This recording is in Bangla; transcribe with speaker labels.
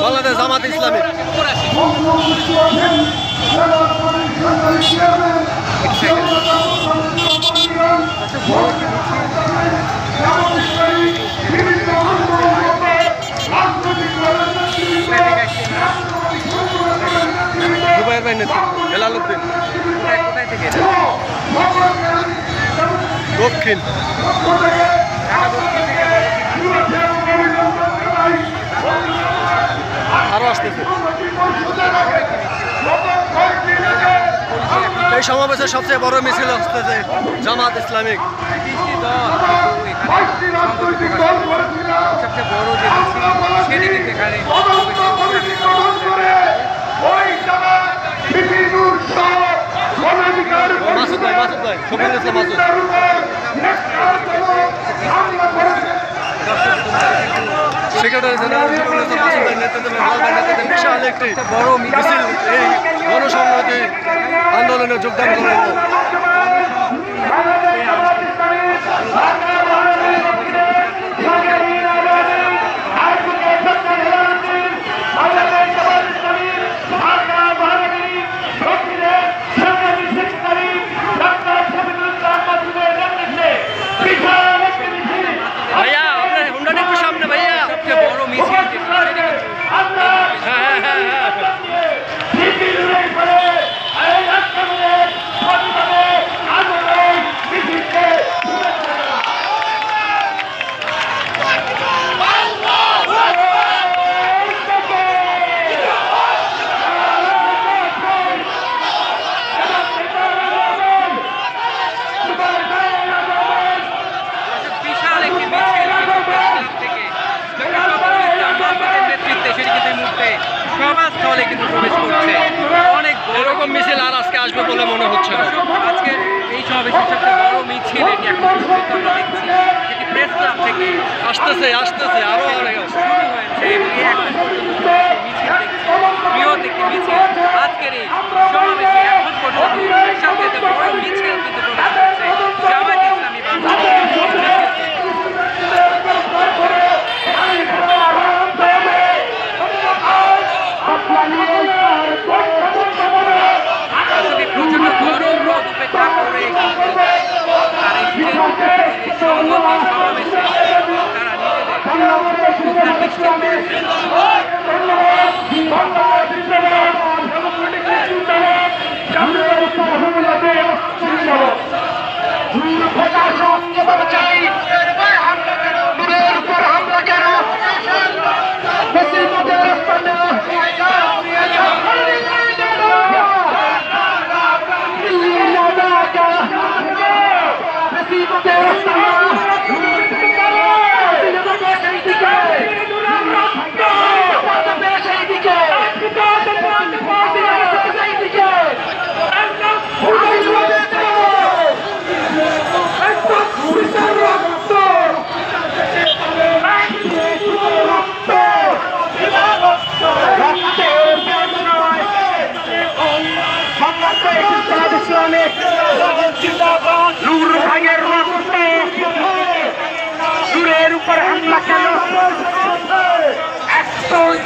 Speaker 1: বাংলাদেশ জামাত ইসলামী। জুবাইর ভাই নেতৃত্ব, হেলাল উদ্দিন। দক্ষিণ আরো আসতেছে। এই সমাবেশের সবচেয়ে বড় মিছিল আসতেছে জামাত ইসলামিক।
Speaker 2: সবচেয়ে বড় যে মিছিল সেটি কিন্তু এখানে
Speaker 1: মাসুদ ভাই, শফিকুল ইসলাম মাসুদ। সেক্রেটারি জেনারেল শফিকুল ইসলাম মাসুদ ভাই নেতৃত্বে, হেলাল ভাই নেতৃত্বে বিশাল একটি
Speaker 2: বড়
Speaker 1: মিছিল এই গণসংহতি আন্দোলনে যোগদান করেন। ভাইয়া আপনার হুন্ডা একটু সামনে ভাইয়া।
Speaker 2: সবচেয়ে বড় মিছিল সভাস্থলে কিন্তু প্রবেশ করছে। অনেক
Speaker 1: এরকম মিছিল আর আজকে আসবে বলে মনে হচ্ছে না।
Speaker 2: আজকের এই সমাবেশের সবচেয়ে বড় মিছিল এটি এখন পর্যন্ত আমরা দেখছি এটি প্রেস ক্লাব থেকে
Speaker 1: আসতেছে আরো অনেক
Speaker 2: শুরু হয়েছে এবং এখন পর্যন্ত মিছিল দেখছি বৃহৎ একটি মিছিল। আজকের এই সমাবেশে এখন পর্যন্ত সবচেয়ে বড় মিছিল কিন্তু প্রবেশ করছে জামায়াত ইসলামী প্রচন্ড গরম রোদ উপেক্ষা করে তারা সমাবেশে তারা
Speaker 3: নূর ভাইয়ের রক্ত নূরের উপর হামলা কেন একটাই